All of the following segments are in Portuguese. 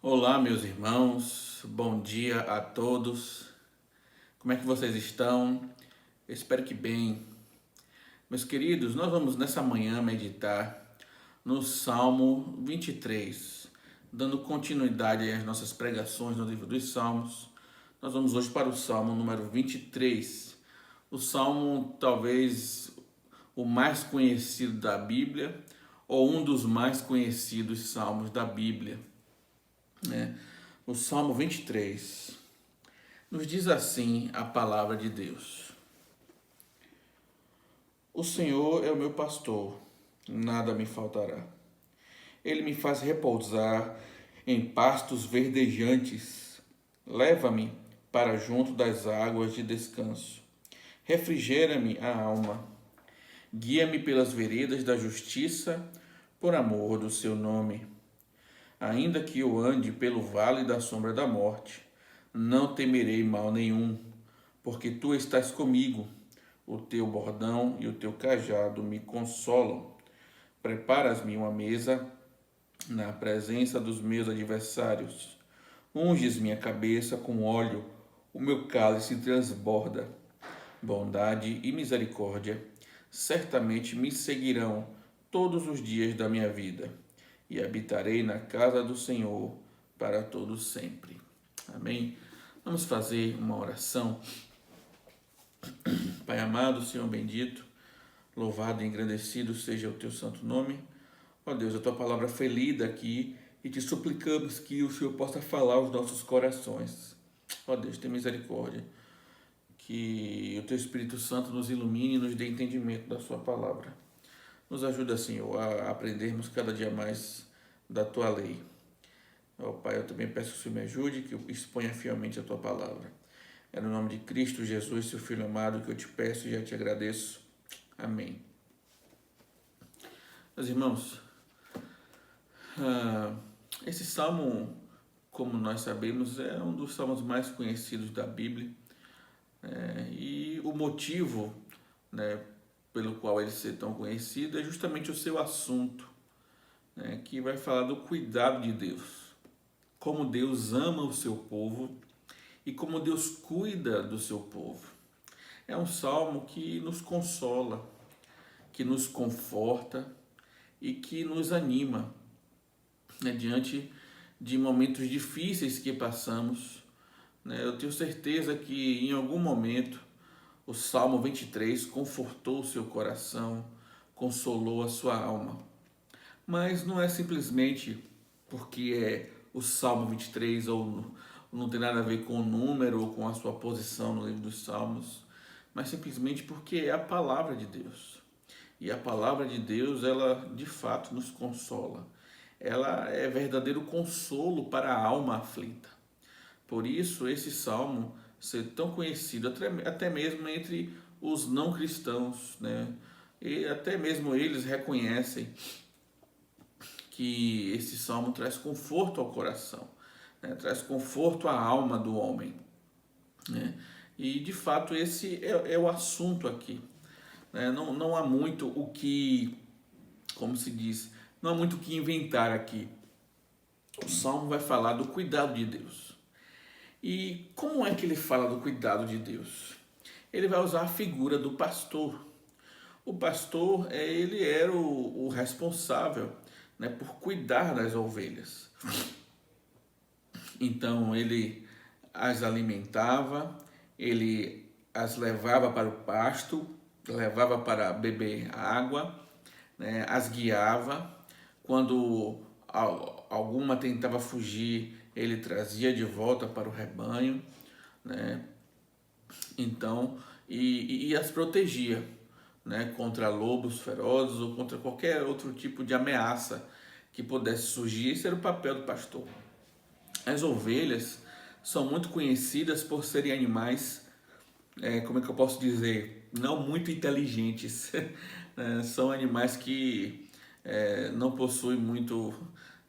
Olá, meus irmãos, bom dia a todos. Como é que vocês estão? Eu espero que bem. Meus queridos, nós vamos nessa manhã meditar no Salmo 23, dando continuidade às nossas pregações no livro dos Salmos. Nós vamos hoje para o Salmo número 23, o salmo talvez o mais conhecido da Bíblia, ou um dos mais conhecidos salmos da Bíblia, né? O Salmo 23 nos diz assim a palavra de Deus: O Senhor é o meu pastor, nada me faltará. Ele me faz repousar em pastos verdejantes. Leva-me para junto das águas de descanso. Refrigera-me a alma. Guia-me pelas veredas da justiça, por amor do seu nome. Ainda que eu ande pelo vale da sombra da morte, não temerei mal nenhum, porque tu estás comigo. O teu bordão e o teu cajado me consolam. Preparas-me uma mesa na presença dos meus adversários. Unges minha cabeça com óleo, o meu cálice transborda. Bondade e misericórdia certamente me seguirão todos os dias da minha vida, e habitarei na casa do Senhor para todo sempre. Amém? Vamos fazer uma oração. Pai amado, Senhor bendito, louvado e engrandecido seja o teu santo nome. Ó Deus, a tua palavra foi lida aqui e te suplicamos que o Senhor possa falar aos nossos corações. Ó Deus, tenha misericórdia. Que o teu Espírito Santo nos ilumine e nos dê entendimento da sua palavra. Nos ajuda, Senhor, a aprendermos cada dia mais da tua lei. Ó Pai, eu também peço que o Senhor me ajude, que eu exponha fielmente a tua palavra. É no nome de Cristo Jesus, seu Filho amado, que eu te peço e já te agradeço. Amém. Meus irmãos, esse salmo, como nós sabemos, é um dos salmos mais conhecidos da Bíblia. E o motivo, né, pelo qual ele ser tão conhecido é justamente o seu assunto, né, que vai falar do cuidado de Deus. Como Deus ama o seu povo e como Deus cuida do seu povo. É um salmo que nos consola, que nos conforta e que nos anima, né, diante de momentos difíceis que passamos. Né? Eu tenho certeza que em algum momento o Salmo 23 confortou o seu coração, consolou a sua alma. Mas não é simplesmente porque é o Salmo 23 ou não tem nada a ver com o número ou com a sua posição no livro dos Salmos, mas simplesmente porque é a palavra de Deus. E a palavra de Deus, ela de fato nos consola. Ela é verdadeiro consolo para a alma aflita. Por isso, esse salmo ser tão conhecido, até mesmo entre os não cristãos, né? E até mesmo eles reconhecem que esse salmo traz conforto ao coração, né? Traz conforto à alma do homem, né? E de fato esse é o assunto aqui, né? Não há muito o que, como se diz, não há muito o que inventar aqui. O salmo vai falar do cuidado de Deus. E como é que ele fala do cuidado de Deus? Ele vai usar a figura do pastor. O pastor, ele era o responsável, né, por cuidar das ovelhas. Então ele as alimentava, ele as levava para o pasto, levava para beber água, né, as guiava. Quando alguma tentava fugir, ele trazia de volta para o rebanho, né? Então, e as protegia, né, contra lobos ferozes ou contra qualquer outro tipo de ameaça que pudesse surgir. Esse era o papel do pastor. As ovelhas são muito conhecidas por serem animais, como é que eu posso dizer, não muito inteligentes. São animais que não possuem muito,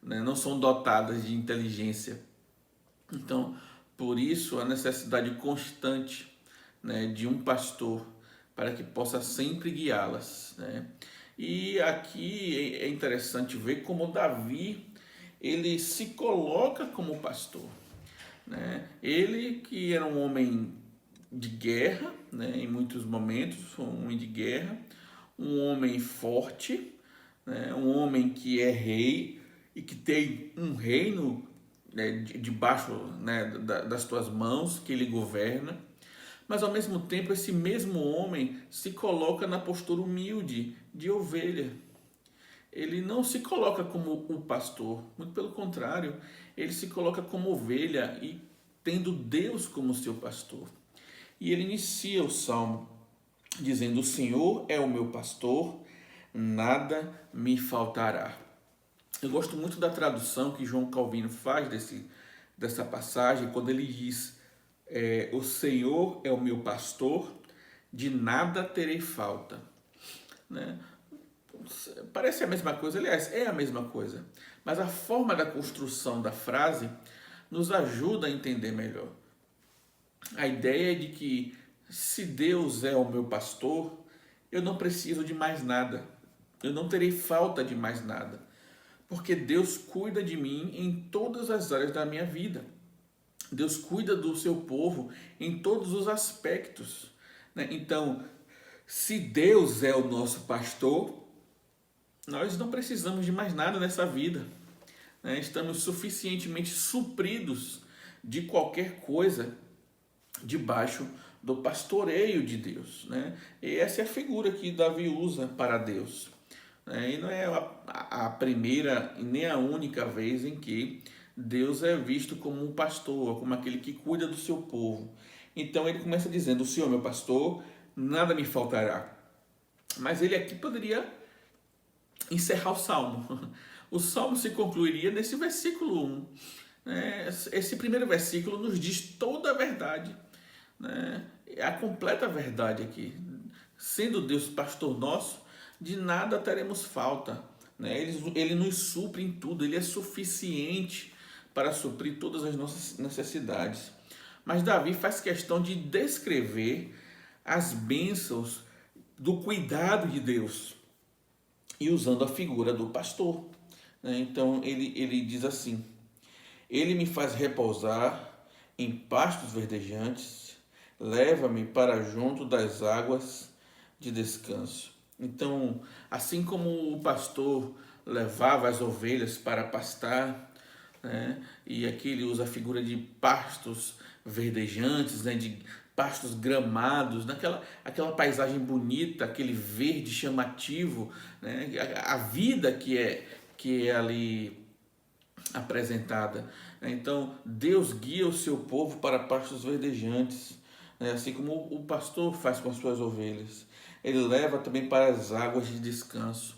né, não são dotadas de inteligência. Então, por isso, a necessidade constante, né, de um pastor para que possa sempre guiá-las, né? E aqui é interessante ver como Davi ele se coloca como pastor, né? Ele que era um homem de guerra, né? Em muitos momentos, foi um homem de guerra, um homem forte, né? Um homem que é rei e que tem um reino, né, debaixo, né, das tuas mãos, que ele governa. Mas ao mesmo tempo, esse mesmo homem se coloca na postura humilde de ovelha. Ele não se coloca como o pastor, muito pelo contrário, ele se coloca como ovelha e tendo Deus como seu pastor. E ele inicia o salmo dizendo: O Senhor é o meu pastor, nada me faltará. Eu gosto muito da tradução que João Calvino faz dessa passagem, quando ele diz: O Senhor é o meu pastor, de nada terei falta. Né? Parece a mesma coisa, aliás, é a mesma coisa, mas a forma da construção da frase nos ajuda a entender melhor. A ideia é de que, se Deus é o meu pastor, eu não preciso de mais nada, eu não terei falta de mais nada, porque Deus cuida de mim em todas as áreas da minha vida. Deus cuida do seu povo em todos os aspectos, né? Então, se Deus é o nosso pastor, nós não precisamos de mais nada nessa vida, né? Estamos suficientemente supridos de qualquer coisa debaixo do pastoreio de Deus, né? E essa é a figura que Davi usa para Deus, né? E não é a primeira e nem a única vez em que Deus é visto como um pastor, como aquele que cuida do seu povo. Então ele começa dizendo: O Senhor é meu pastor, nada me faltará. Mas ele aqui poderia encerrar o salmo. O salmo se concluiria nesse versículo 1. Esse primeiro versículo nos diz toda a verdade, né? É a completa verdade aqui. Sendo Deus pastor nosso, de nada teremos falta, né? Ele nos supre em tudo, ele é suficiente para suprir todas as nossas necessidades. Mas Davi faz questão de descrever as bênçãos do cuidado de Deus, e usando a figura do pastor, né? Então ele diz assim: Ele me faz repousar em pastos verdejantes, leva-me para junto das águas de descanso. Então, assim como o pastor levava as ovelhas para pastar, né? E aqui ele usa a figura de pastos verdejantes, né? De pastos gramados, aquela paisagem bonita, aquele verde chamativo, né? A vida que é ali apresentada. Então, Deus guia o seu povo para pastos verdejantes, né? Assim como o pastor faz com as suas ovelhas. Ele leva também para as águas de descanso.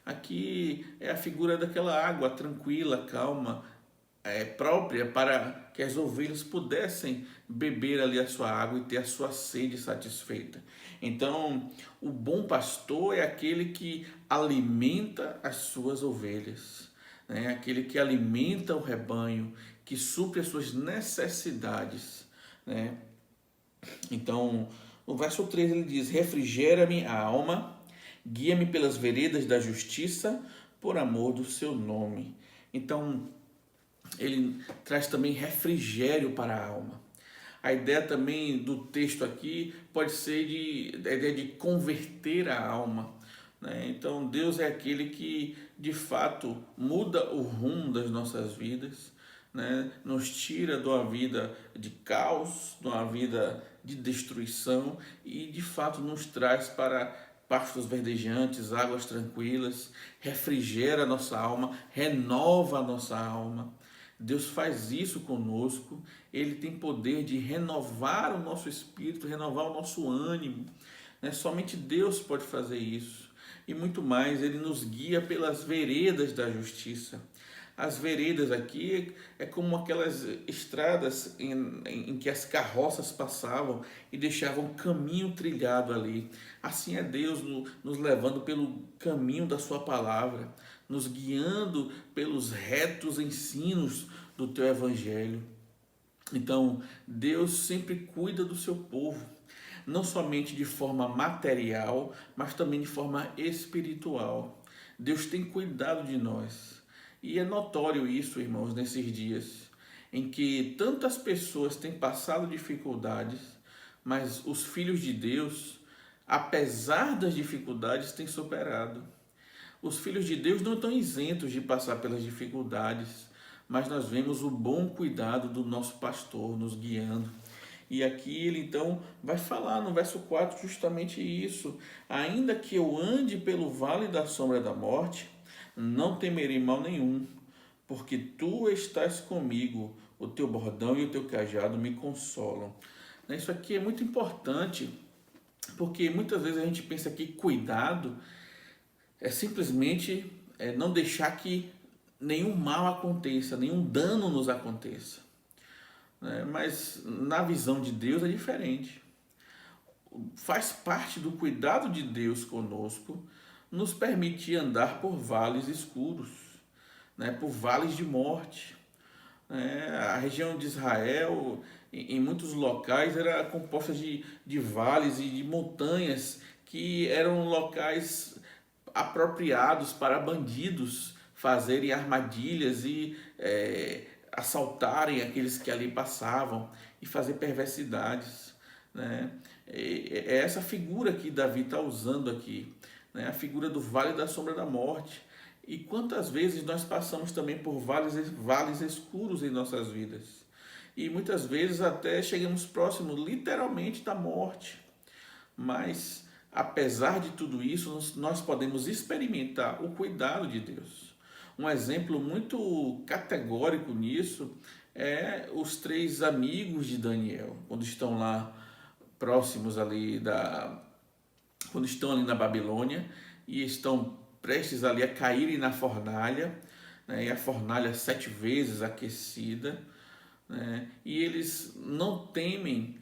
Aqui é a figura daquela água tranquila, calma, própria para que as ovelhas pudessem beber ali a sua água e ter a sua sede satisfeita. Então, o bom pastor é aquele que alimenta as suas ovelhas, né? Aquele que alimenta o rebanho, que supre as suas necessidades, né? Então, no verso 3 ele diz: Refrigera-me a alma, guia-me pelas veredas da justiça, por amor do seu nome. Então, ele traz também refrigério para a alma. A ideia também do texto aqui pode ser a ideia de converter a alma, né? Então Deus é aquele que de fato muda o rumo das nossas vidas, né? Nos tira de uma vida de caos, de uma vida de destruição e de fato nos traz para pastos verdejantes, águas tranquilas, refrigera a nossa alma, renova a nossa alma. Deus faz isso conosco, Ele tem poder de renovar o nosso espírito, renovar o nosso ânimo, né? Somente Deus pode fazer isso. E muito mais, Ele nos guia pelas veredas da justiça. As veredas aqui é como aquelas estradas em que as carroças passavam e deixavam caminho trilhado ali. Assim é Deus nos levando pelo caminho da sua palavra, nos guiando pelos retos ensinos do teu evangelho. Então, Deus sempre cuida do seu povo, não somente de forma material, mas também de forma espiritual. Deus tem cuidado de nós. E é notório isso, irmãos, nesses dias em que tantas pessoas têm passado dificuldades, mas os filhos de Deus, apesar das dificuldades, têm superado. Os filhos de Deus não estão isentos de passar pelas dificuldades, mas nós vemos o bom cuidado do nosso pastor nos guiando. E aqui ele então vai falar no verso 4 justamente isso: ainda que eu ande pelo vale da sombra da morte, não temerei mal nenhum, porque tu estás comigo, o teu bordão e o teu cajado me consolam. Isso aqui é muito importante, porque muitas vezes a gente pensa que cuidado é simplesmente não deixar que nenhum mal aconteça, nenhum dano nos aconteça. Mas na visão de Deus é diferente. Faz parte do cuidado de Deus conosco nos permitir andar por vales escuros, por vales de morte. A região de Israel, em muitos locais, era composta de vales e de montanhas que eram locais apropriados para bandidos fazerem armadilhas e assaltarem aqueles que ali passavam e fazer perversidades. É essa figura que Davi está usando aqui, a figura do vale da sombra da morte. E quantas vezes nós passamos também por vales escuros em nossas vidas. E muitas vezes até chegamos próximos literalmente da morte. Mas apesar de tudo isso, nós podemos experimentar o cuidado de Deus. Um exemplo muito categórico nisso é os 3 amigos de Daniel, quando estão lá próximos ali quando estão ali na Babilônia e estão prestes ali a caírem na fornalha, e a fornalha 7 vezes aquecida, e eles não temem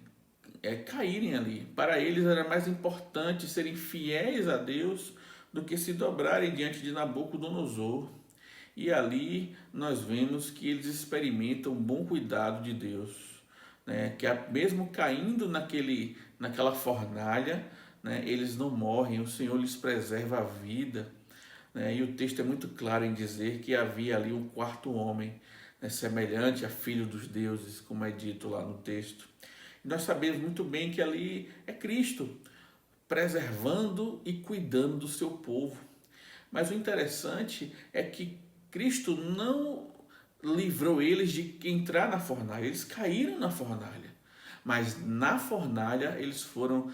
caírem ali. Para eles era mais importante serem fiéis a Deus do que se dobrarem diante de Nabucodonosor. E ali nós vemos que eles experimentam um bom cuidado de Deus, que mesmo caindo naquela fornalha, eles não morrem, o Senhor lhes preserva a vida. E o texto é muito claro em dizer que havia ali um 4º homem, semelhante a filho dos deuses, como é dito lá no texto. E nós sabemos muito bem que ali é Cristo, preservando e cuidando do seu povo. Mas o interessante é que Cristo não livrou eles de entrar na fornalha, eles caíram na fornalha, mas na fornalha eles foram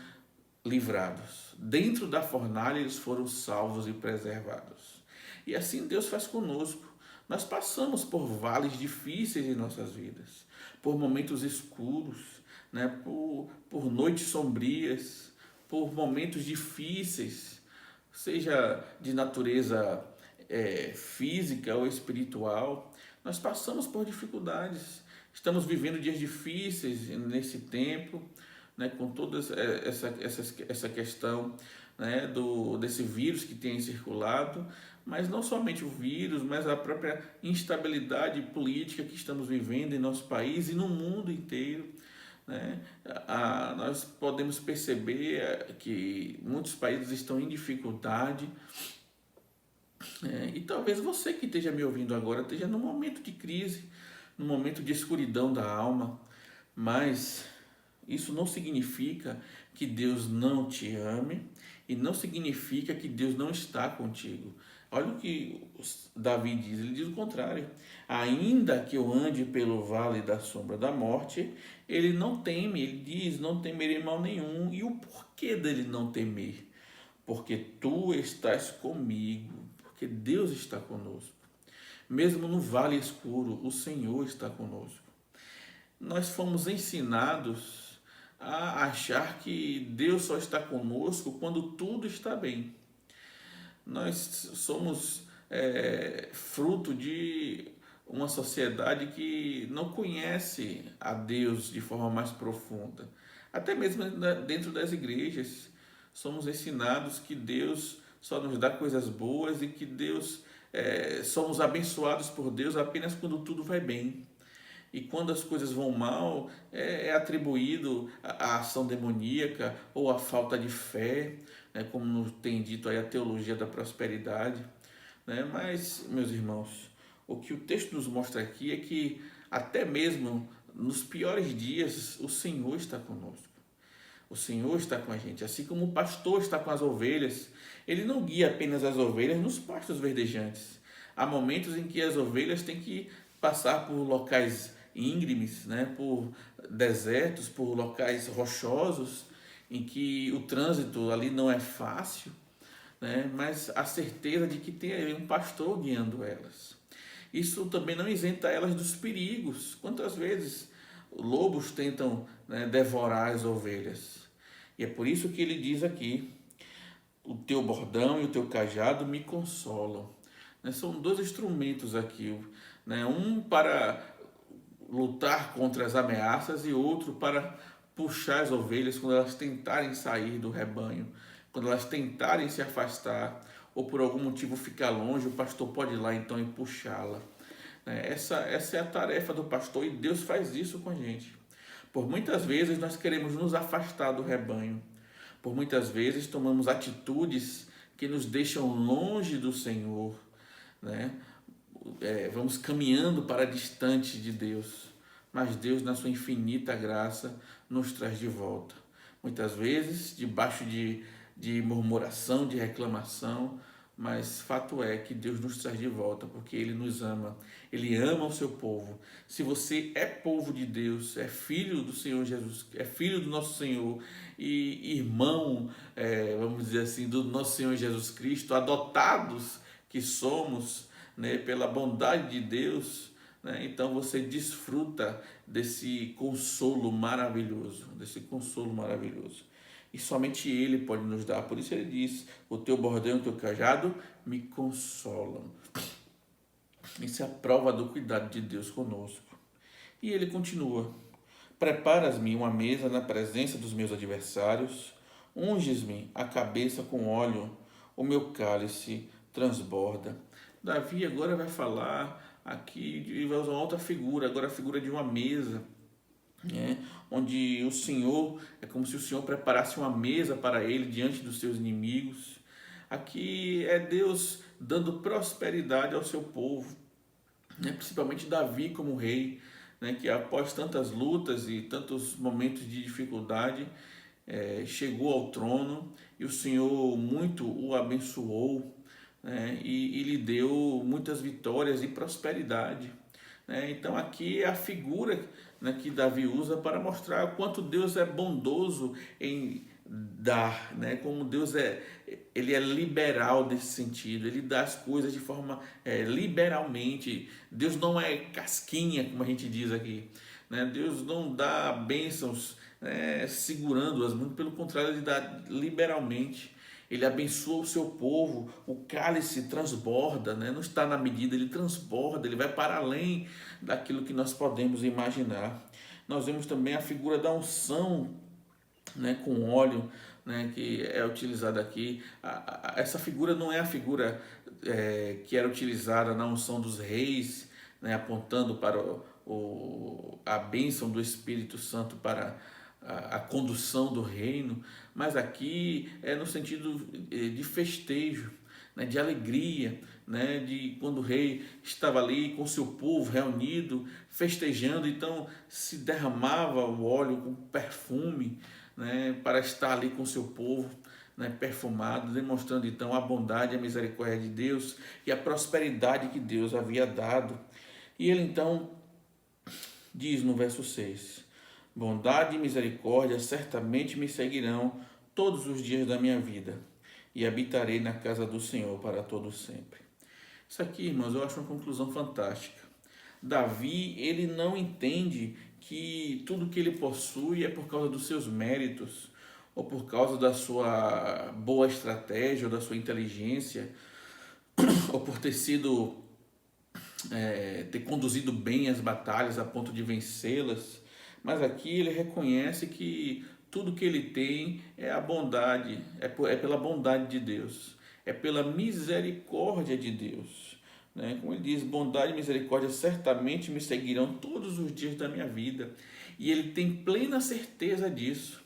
livrados. Dentro da fornalha eles foram salvos e preservados. E assim Deus faz conosco. Nós passamos por vales difíceis em nossas vidas, por momentos escuros, por noites sombrias, por momentos difíceis, seja de natureza física ou espiritual. Nós passamos por dificuldades. Estamos vivendo dias difíceis nesse tempo, com toda essa questão desse vírus que tem circulado, mas não somente o vírus, mas a própria instabilidade política que estamos vivendo em nosso país e no mundo inteiro. Nós podemos perceber que muitos países estão em dificuldade, e talvez você que esteja me ouvindo agora esteja num momento de crise, num momento de escuridão da alma, mas isso não significa que Deus não te ame e não significa que Deus não está contigo. Olha o que Davi diz, ele diz o contrário. Ainda que eu ande pelo vale da sombra da morte, ele não teme, ele diz, não temerei mal nenhum. E o porquê dele não temer? Porque tu estás comigo, porque Deus está conosco. Mesmo no vale escuro, o Senhor está conosco. Nós fomos ensinados a achar que Deus só está conosco quando tudo está bem. Nós somos fruto de uma sociedade que não conhece a Deus de forma mais profunda. Até mesmo dentro das igrejas, somos ensinados que Deus só nos dá coisas boas e que somos abençoados por Deus apenas quando tudo vai bem. E quando as coisas vão mal, é atribuído à ação demoníaca ou à falta de fé, como tem dito aí a teologia da prosperidade. Mas, meus irmãos, o que o texto nos mostra aqui é que até mesmo nos piores dias o Senhor está conosco. O Senhor está com a gente, assim como o pastor está com as ovelhas. Ele não guia apenas as ovelhas nos pastos verdejantes. Há momentos em que as ovelhas têm que passar por locais íngremes, né, por desertos, por locais rochosos, em que o trânsito ali não é fácil, né, mas a certeza de que tem ali um pastor guiando elas. Isso também não isenta elas dos perigos. Quantas vezes lobos tentam, né, devorar as ovelhas? E é por isso que ele diz aqui: o teu bordão e o teu cajado me consolam. Né, são dois instrumentos aqui, né, um para lutar contra as ameaças e outro para puxar as ovelhas quando elas tentarem sair do rebanho, quando elas tentarem se afastar ou por algum motivo ficar longe, o pastor pode ir lá então e puxá-la. Essa é a tarefa do pastor e Deus faz isso com a gente. Por muitas vezes nós queremos nos afastar do rebanho, por muitas vezes tomamos atitudes que nos deixam longe do Senhor, né? Vamos caminhando para distante de Deus, mas Deus, na sua infinita graça, nos traz de volta. Muitas vezes, debaixo de murmuração, de reclamação, mas fato é que Deus nos traz de volta, porque Ele nos ama, Ele ama o seu povo. Se você é povo de Deus, é filho do Senhor Jesus, é filho do nosso Senhor e irmão, vamos dizer assim, do nosso Senhor Jesus Cristo, adotados que somos, né, pela bondade de Deus, né, então você desfruta desse consolo maravilhoso, E somente Ele pode nos dar. Por isso Ele diz: o teu bordão e o teu cajado me consolam. Isso é a prova do cuidado de Deus conosco. E Ele continua: preparas-me uma mesa na presença dos meus adversários, unges-me a cabeça com óleo, o meu cálice transborda. Davi agora vai falar aqui, ele vai usar uma outra figura, agora a figura de uma mesa, né? Onde o Senhor, é como se o Senhor preparasse uma mesa para ele diante dos seus inimigos. Aqui é Deus dando prosperidade ao seu povo, né? Principalmente Davi como rei, né? Que após tantas lutas e tantos momentos de dificuldade, chegou ao trono e o Senhor muito o abençoou, né, e lhe deu muitas vitórias e prosperidade. Né? Então aqui é a figura, né, que Davi usa para mostrar o quanto Deus é bondoso em dar, né? Como Deus ele é liberal nesse sentido, ele dá as coisas de forma liberalmente. Deus não é casquinha, como a gente diz aqui, né? Deus não dá bênçãos, segurando-as, muito pelo contrário, ele dá liberalmente. Ele abençoa o seu povo, o cálice transborda, né? Não está na medida, ele transborda, ele vai para além daquilo que nós podemos imaginar. Nós vemos também a figura da unção, né, com óleo, né, que é utilizada aqui. Essa figura não é a figura que era utilizada na unção dos reis, né, apontando para a bênção do Espírito Santo para a condução do reino, mas aqui é no sentido de festejo, né, de alegria, né, de quando o rei estava ali com seu povo reunido, festejando, então se derramava o óleo com perfume, né, para estar ali com seu povo, né, perfumado, demonstrando então a bondade e a misericórdia de Deus e a prosperidade que Deus havia dado. E ele então diz no verso 6: bondade e misericórdia certamente me seguirão todos os dias da minha vida, e habitarei na casa do Senhor para todo sempre. Isso aqui, irmãos, eu acho uma conclusão fantástica. Davi, ele não entende que tudo que ele possui é por causa dos seus méritos, ou por causa da sua boa estratégia, ou da sua inteligência, ou por ter conduzido bem as batalhas a ponto de vencê-las. Mas aqui ele reconhece que tudo que ele tem é a bondade, é pela bondade de Deus, é pela misericórdia de Deus. Né? Como ele diz, bondade e misericórdia certamente me seguirão todos os dias da minha vida. E ele tem plena certeza disso.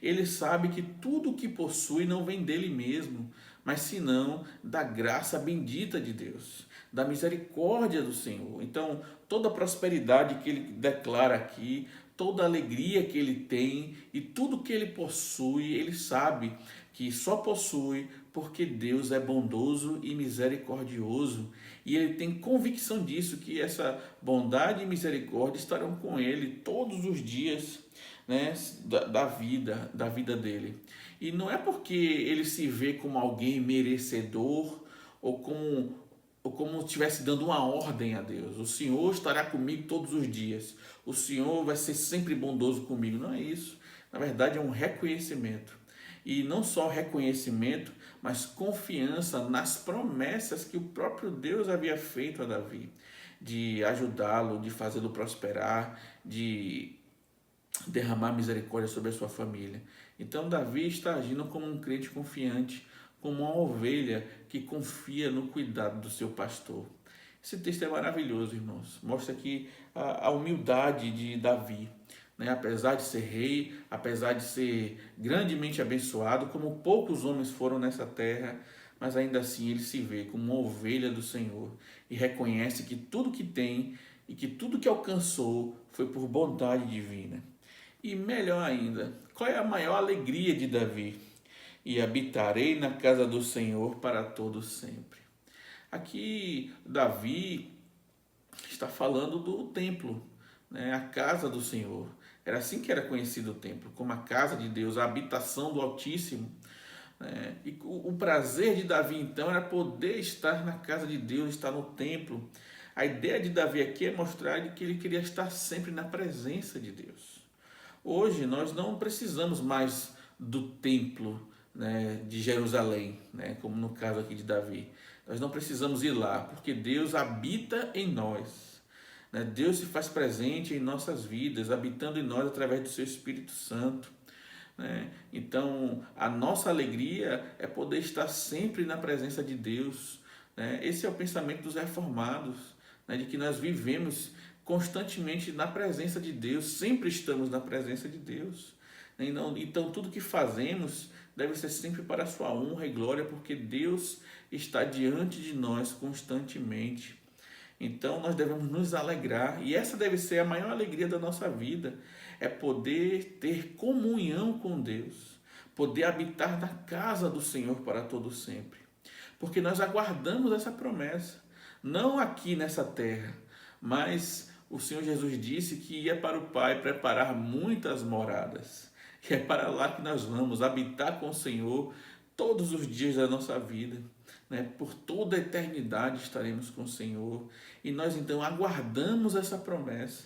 Ele sabe que tudo o que possui não vem dele mesmo, mas senão da graça bendita de Deus, da misericórdia do Senhor. Então, toda a prosperidade que ele declara aqui, toda a alegria que ele tem e tudo que ele possui, ele sabe que só possui porque Deus é bondoso e misericordioso. E ele tem convicção disso, que essa bondade e misericórdia estarão com ele todos os dias, né, da vida dele. E não é porque ele se vê como alguém merecedor ou como estivesse dando uma ordem a Deus. O Senhor estará comigo todos os dias. O Senhor vai ser sempre bondoso comigo. Não é isso. Na verdade, é um reconhecimento. E não só reconhecimento, mas confiança nas promessas que o próprio Deus havia feito a Davi, de ajudá-lo, de fazê-lo prosperar, de derramar misericórdia sobre a sua família. Então Davi está agindo como um crente confiante, como uma ovelha que confia no cuidado do seu pastor. Esse texto é maravilhoso, irmãos. Mostra aqui a humildade de Davi, né? Apesar de ser rei, apesar de ser grandemente abençoado, como poucos homens foram nessa terra, mas ainda assim ele se vê como uma ovelha do Senhor e reconhece que tudo que tem e que tudo que alcançou foi por bondade divina. E melhor ainda, qual é a maior alegria de Davi? E habitarei na casa do Senhor para todo sempre. Aqui Davi está falando do templo, né? A casa do Senhor. Era assim que era conhecido o templo, como a casa de Deus, a habitação do Altíssimo. Né? E o prazer de Davi então era poder estar na casa de Deus, estar no templo. A ideia de Davi aqui é mostrar que ele queria estar sempre na presença de Deus. Hoje nós não precisamos mais do templo, né, de Jerusalém, né, como no caso aqui de Davi. Nós não precisamos ir lá, porque Deus habita em nós. Né? Deus se faz presente em nossas vidas, habitando em nós através do seu Espírito Santo. Né? Então, a nossa alegria é poder estar sempre na presença de Deus. Né? Esse é o pensamento dos reformados, né, de que nós vivemos constantemente na presença de Deus, sempre estamos na presença de Deus. Então, tudo que fazemos deve ser sempre para a sua honra e glória, porque Deus está diante de nós constantemente. Então, nós devemos nos alegrar, e essa deve ser a maior alegria da nossa vida, é poder ter comunhão com Deus, poder habitar na casa do Senhor para todo sempre. Porque nós aguardamos essa promessa, não aqui nessa terra, mas o Senhor Jesus disse que ia para o Pai preparar muitas moradas. E é para lá que nós vamos habitar com o Senhor todos os dias da nossa vida. Né? Por toda a eternidade estaremos com o Senhor. E nós então aguardamos essa promessa.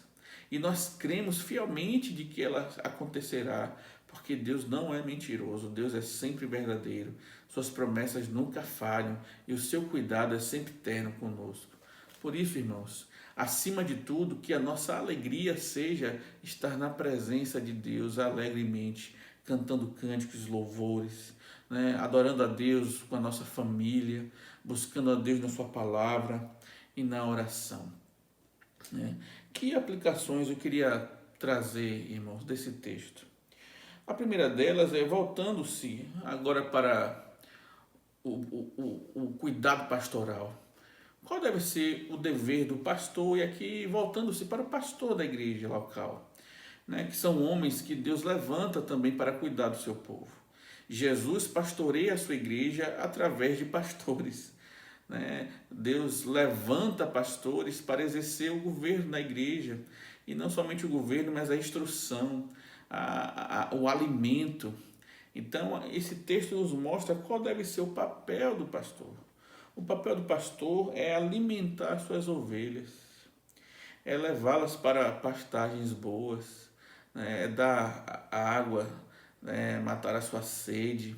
E nós cremos fielmente de que ela acontecerá. Porque Deus não é mentiroso, Deus é sempre verdadeiro. Suas promessas nunca falham e o seu cuidado é sempre eterno conosco. Por isso, irmãos, acima de tudo, que a nossa alegria seja estar na presença de Deus alegremente, cantando cânticos, louvores, né? Adorando a Deus com a nossa família, buscando a Deus na sua palavra e na oração. Né? Que aplicações eu queria trazer, irmãos, desse texto? A primeira delas é voltando-se agora para o cuidado pastoral. Qual deve ser o dever do pastor? E aqui voltando-se para o pastor da igreja local, né? Que são homens que Deus levanta também para cuidar do seu povo. Jesus pastoreia a sua igreja através de pastores. Né? Deus levanta pastores para exercer o governo na igreja. E não somente o governo, mas a instrução, o alimento. Então, esse texto nos mostra qual deve ser o papel do pastor. O papel do pastor é alimentar suas ovelhas, é levá-las para pastagens boas, né? É dar água, né? Matar a sua sede,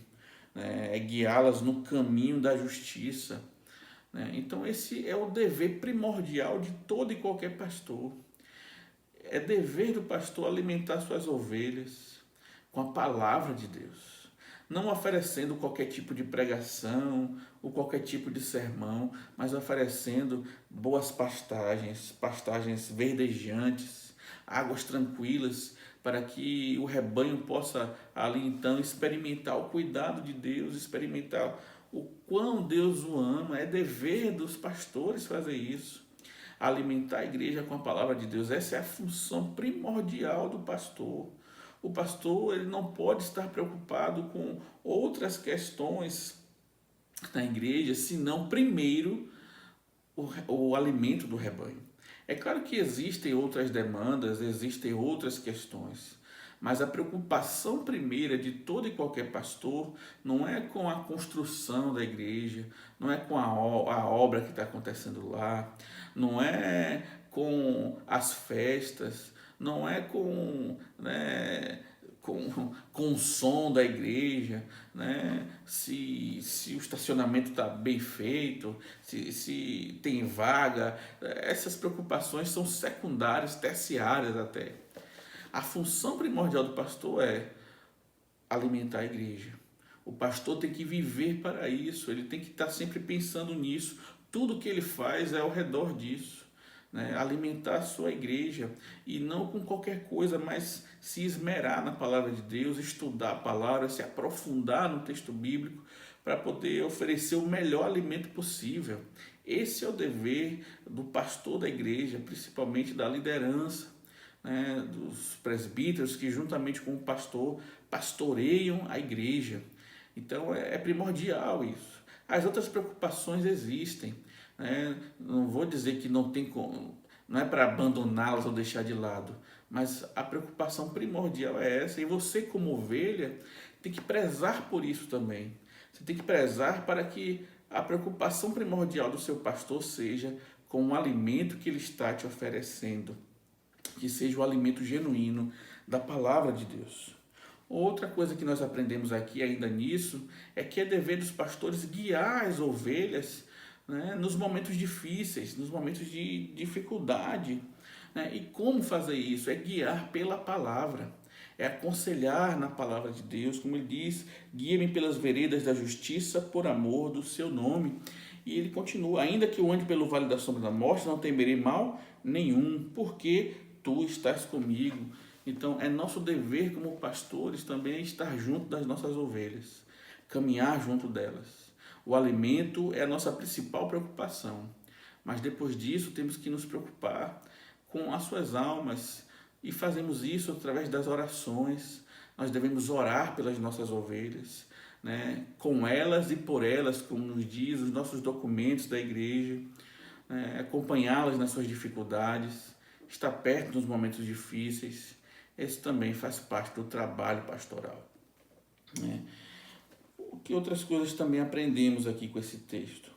né? É guiá-las no caminho da justiça. Né? Então, esse é o dever primordial de todo e qualquer pastor. É dever do pastor alimentar suas ovelhas com a palavra de Deus, não oferecendo qualquer tipo de pregação ou qualquer tipo de sermão, mas oferecendo boas pastagens, pastagens verdejantes, águas tranquilas, para que o rebanho possa ali então experimentar o cuidado de Deus, experimentar o quão Deus o ama. É dever dos pastores fazer isso, alimentar a igreja com a palavra de Deus. Essa é a função primordial do pastor. O pastor, ele não pode estar preocupado com outras questões na igreja, senão primeiro o alimento do rebanho. É claro que existem outras demandas, existem outras questões, mas a preocupação primeira de todo e qualquer pastor não é com a construção da igreja, não é com a obra que está acontecendo lá, não é com as festas, não é com, né, com o som da igreja, né? Se o estacionamento está bem feito, se tem vaga. Essas preocupações são secundárias, terciárias até. A função primordial do pastor é alimentar a igreja. O pastor tem que viver para isso, ele tem que estar sempre pensando nisso. Tudo que ele faz é ao redor disso, né? Alimentar a sua igreja, e não com qualquer coisa, mas se esmerar na palavra de Deus, estudar a palavra, se aprofundar no texto bíblico para poder oferecer o melhor alimento possível. Esse é o dever do pastor da igreja, principalmente da liderança, né, dos presbíteros que juntamente com o pastor pastoreiam a igreja. Então é primordial isso. As outras preocupações existem, né? Não vou dizer que não tem como, não é para abandoná-las ou deixar de lado, mas a preocupação primordial é essa, e você, como ovelha, tem que prezar por isso também. Você tem que prezar para que a preocupação primordial do seu pastor seja com o alimento que ele está te oferecendo, que seja o alimento genuíno da palavra de Deus. Outra coisa que nós aprendemos aqui ainda nisso é que é dever dos pastores guiar as ovelhas, né, nos momentos difíceis, nos momentos de dificuldade, né? E como fazer isso? É guiar pela palavra, é aconselhar na palavra de Deus, como ele diz: guia-me pelas veredas da justiça por amor do seu nome. E ele continua: ainda que eu ande pelo vale da sombra da morte, não temerei mal nenhum, porque tu estás comigo. Então é nosso dever como pastores também estar junto das nossas ovelhas, caminhar junto delas. O alimento é a nossa principal preocupação, mas depois disso temos que nos preocupar com as suas almas, e fazemos isso através das orações. Nós devemos orar pelas nossas ovelhas, né, com elas e por elas, como nos diz os nossos documentos da igreja, né, acompanhá-las nas suas dificuldades, estar perto nos momentos difíceis. Esse também faz parte do trabalho pastoral, né? O que outras coisas também aprendemos aqui com esse texto?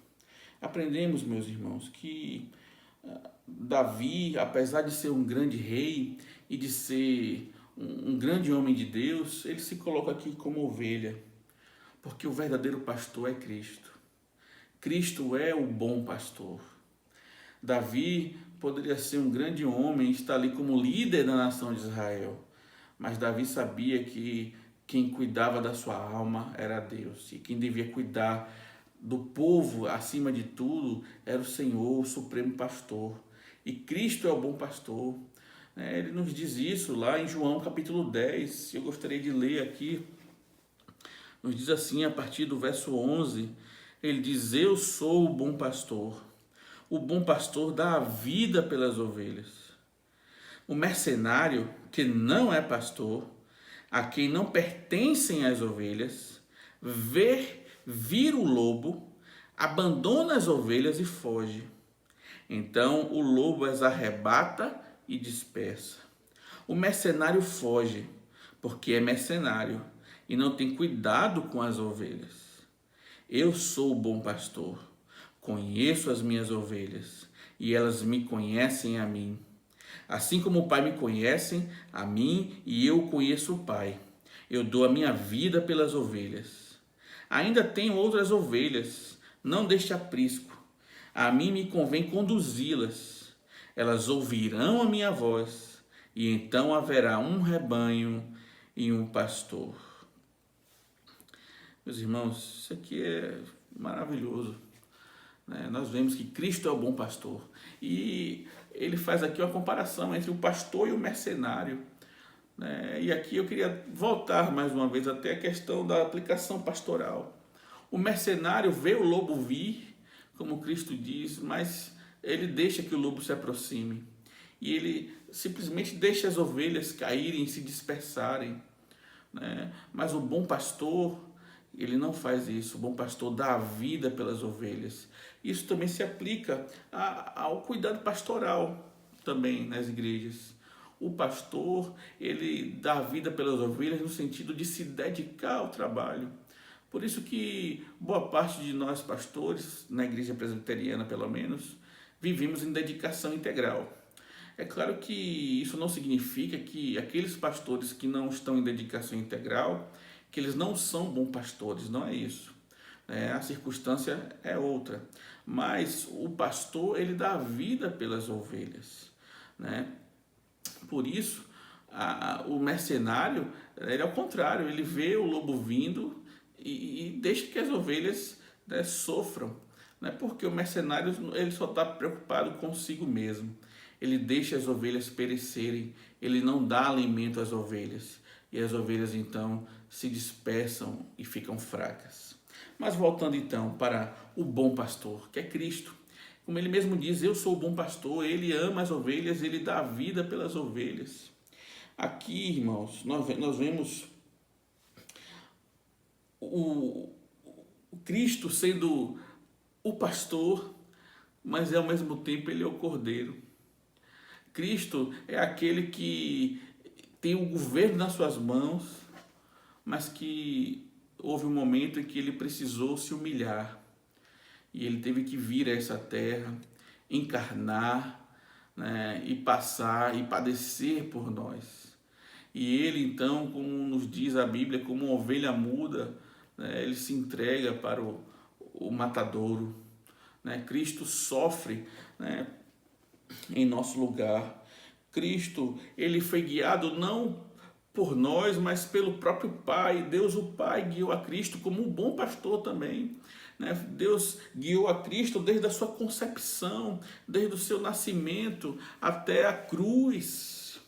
Aprendemos, meus irmãos, que Davi, apesar de ser um grande rei e de ser um grande homem de Deus, ele se coloca aqui como ovelha, porque o verdadeiro pastor é Cristo. Cristo é o bom pastor. Davi poderia ser um grande homem, estar ali como líder da nação de Israel, mas Davi sabia que quem cuidava da sua alma era Deus, e quem devia cuidar do povo acima de tudo era o Senhor, o supremo pastor. E Cristo é o bom pastor. Ele nos diz isso lá em João capítulo 10, eu gostaria de ler aqui. Nos diz assim, a partir do verso 11, ele diz: eu sou o bom pastor. O bom pastor dá a vida pelas ovelhas. O mercenário, que não é pastor, a quem não pertencem as ovelhas, vir o lobo, abandona as ovelhas e foge. Então o lobo as arrebata e dispersa. O mercenário foge, porque é mercenário e não tem cuidado com as ovelhas. Eu sou o bom pastor, conheço as minhas ovelhas e elas me conhecem a mim. Assim como o Pai me conhece a mim e eu conheço o Pai, eu dou a minha vida pelas ovelhas. Ainda tenho outras ovelhas, não deste aprisco. A mim me convém conduzi-las. Elas ouvirão a minha voz, e então haverá um rebanho e um pastor. Meus irmãos, isso aqui é maravilhoso, né? Nós vemos que Cristo é o bom pastor, e ele faz aqui uma comparação entre o pastor e o mercenário, né? E aqui eu queria voltar mais uma vez até a questão da aplicação pastoral. O mercenário vê o lobo vir, como Cristo diz, mas ele deixa que o lobo se aproxime. E ele simplesmente deixa as ovelhas caírem e se dispersarem, né? Mas o bom pastor, ele não faz isso. O bom pastor dá a vida pelas ovelhas. Isso também se aplica ao cuidado pastoral também nas igrejas. O pastor, ele dá a vida pelas ovelhas no sentido de se dedicar ao trabalho. Por isso que boa parte de nós pastores, na igreja presbiteriana pelo menos, vivemos em dedicação integral. É claro que isso não significa que aqueles pastores que não estão em dedicação integral, que eles não são bons pastores, não é isso. A circunstância é outra. Mas o pastor, ele dá a vida pelas ovelhas, né? Por isso, o mercenário, ele é o contrário, ele vê o lobo vindo e deixa que as ovelhas, né, sofram, né? Porque o mercenário, ele só está preocupado consigo mesmo. Ele deixa as ovelhas perecerem, ele não dá alimento às ovelhas, e as ovelhas então se dispersam e ficam fracas. Mas voltando então para o bom pastor, que é Cristo. Como ele mesmo diz, eu sou o bom pastor, ele ama as ovelhas, ele dá a vida pelas ovelhas. Aqui, irmãos, nós vemos o Cristo sendo o pastor, mas ao mesmo tempo ele é o cordeiro. Cristo é aquele que tem o governo nas suas mãos, mas que houve um momento em que ele precisou se humilhar. E ele teve que vir a essa terra, encarnar, né, e passar e padecer por nós. E ele então, como nos diz a Bíblia, como uma ovelha muda, né, ele se entrega para o matadouro. Né? Cristo sofre, né, em nosso lugar. Cristo, ele foi guiado não por nós, mas pelo próprio Pai. Deus, o Pai, guiou a Cristo como um bom pastor também. Né? Deus guiou a Cristo desde a sua concepção, desde o seu nascimento até a cruz.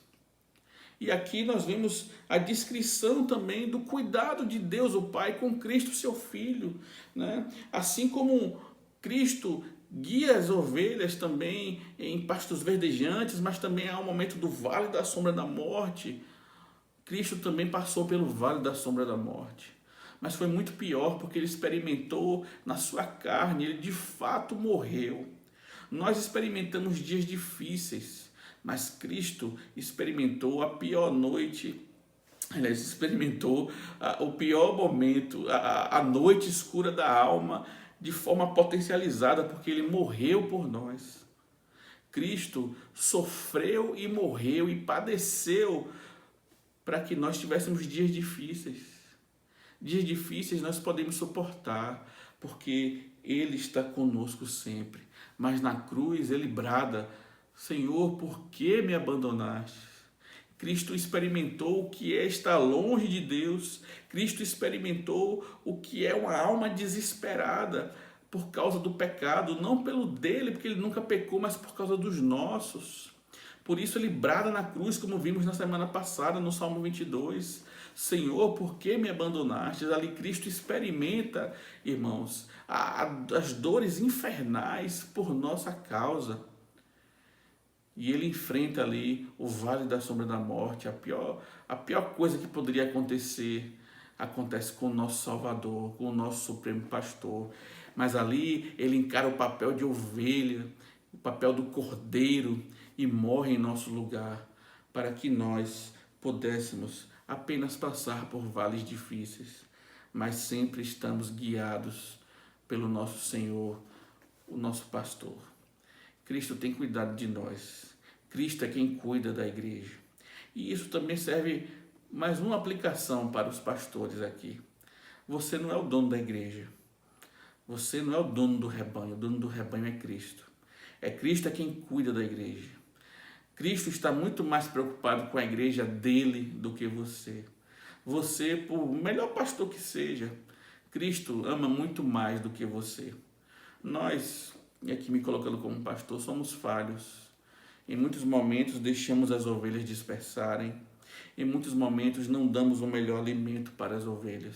E aqui nós vemos a descrição também do cuidado de Deus, o Pai, com Cristo, seu Filho. Né? Assim como Cristo guia as ovelhas também em pastos verdejantes, mas também há um momento do vale da sombra da morte. Cristo também passou pelo vale da sombra da morte. Mas foi muito pior porque ele experimentou na sua carne, ele de fato morreu. Nós experimentamos dias difíceis, mas Cristo experimentou a pior noite, aliás, experimentou o pior momento, a noite escura da alma, de forma potencializada, porque ele morreu por nós. Cristo sofreu e morreu e padeceu para que nós tivéssemos dias difíceis. Dias difíceis nós podemos suportar, porque ele está conosco sempre. Mas na cruz ele brada: Senhor, por que me abandonaste? Cristo experimentou o que é estar longe de Deus. Cristo experimentou o que é uma alma desesperada por causa do pecado, não pelo dele, porque ele nunca pecou, mas por causa dos nossos. Por isso ele brada na cruz, como vimos na semana passada no Salmo 22. Senhor, por que me abandonaste? Ali Cristo experimenta, irmãos, as dores infernais por nossa causa. E ele enfrenta ali o vale da sombra da morte. A pior coisa que poderia acontecer, acontece com o nosso Salvador, com o nosso Supremo Pastor. Mas ali ele encara o papel de ovelha, o papel do cordeiro, e morre em nosso lugar, para que nós pudéssemos apenas passar por vales difíceis, mas sempre estamos guiados pelo nosso Senhor, o nosso pastor. Cristo tem cuidado de nós. Cristo é quem cuida da igreja. E isso também serve mais uma aplicação para os pastores aqui. Você não é o dono da igreja. Você não é o dono do rebanho. O dono do rebanho é Cristo. É Cristo quem cuida da igreja. Cristo está muito mais preocupado com a igreja dele do que você. Você, por melhor pastor que seja, Cristo ama muito mais do que você. Nós, e aqui me colocando como pastor, somos falhos. Em muitos momentos deixamos as ovelhas dispersarem. Em muitos momentos não damos o melhor alimento para as ovelhas.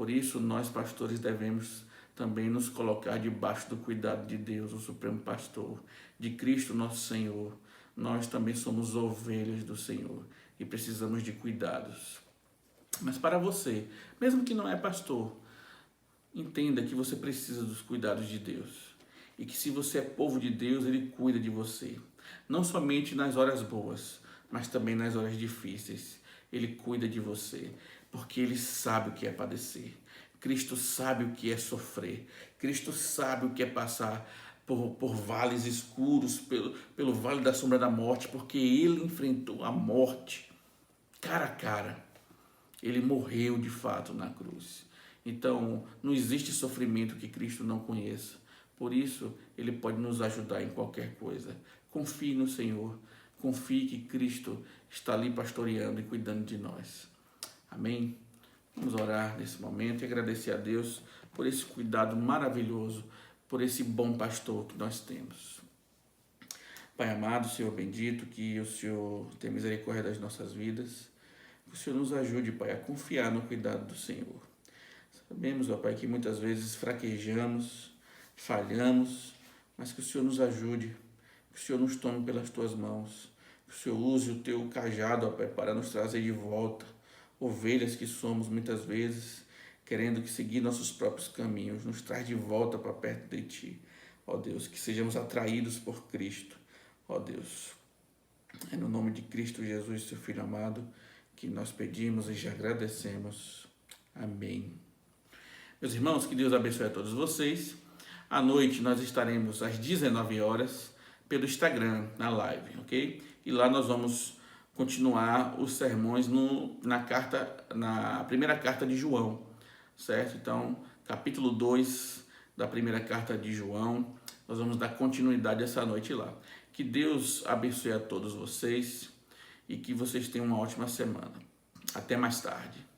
Por isso, nós pastores devemos também nos colocar debaixo do cuidado de Deus, o Supremo Pastor, de Cristo nosso Senhor. Nós também somos ovelhas do Senhor e precisamos de cuidados. Mas para você, mesmo que não é pastor, entenda que você precisa dos cuidados de Deus. E que se você é povo de Deus, Ele cuida de você. Não somente nas horas boas, mas também nas horas difíceis. Ele cuida de você, porque Ele sabe o que é padecer. Cristo sabe o que é sofrer. Cristo sabe o que é passar por vales escuros, pelo vale da sombra da morte, porque Ele enfrentou a morte cara a cara. Ele morreu de fato na cruz. Então, não existe sofrimento que Cristo não conheça. Por isso, Ele pode nos ajudar em qualquer coisa. Confie no Senhor. Confie que Cristo está ali pastoreando e cuidando de nós. Amém? Vamos orar nesse momento e agradecer a Deus por esse cuidado maravilhoso, por esse bom pastor que nós temos. Pai amado, Senhor bendito, que o Senhor tenha misericórdia das nossas vidas. Que o Senhor nos ajude, Pai, a confiar no cuidado do Senhor. Sabemos, ó Pai, que muitas vezes fraquejamos, falhamos, mas que o Senhor nos ajude, que o Senhor nos tome pelas Tuas mãos, que o Senhor use o Teu cajado, ó Pai, para nos trazer de volta, ovelhas que somos muitas vezes, querendo que seguir nossos próprios caminhos, nos traz de volta para perto de Ti, ó Deus, que sejamos atraídos por Cristo, ó Deus. É no nome de Cristo Jesus, Seu Filho amado, que nós pedimos e já agradecemos. Amém. Meus irmãos, que Deus abençoe a todos vocês. À noite nós estaremos às 19 horas pelo Instagram, na live, ok? E lá nós vamos continuar os sermões na primeira carta de João, certo? Então, capítulo 2 da primeira carta de João, nós vamos dar continuidade essa noite lá. Que Deus abençoe a todos vocês e que vocês tenham uma ótima semana. Até mais tarde.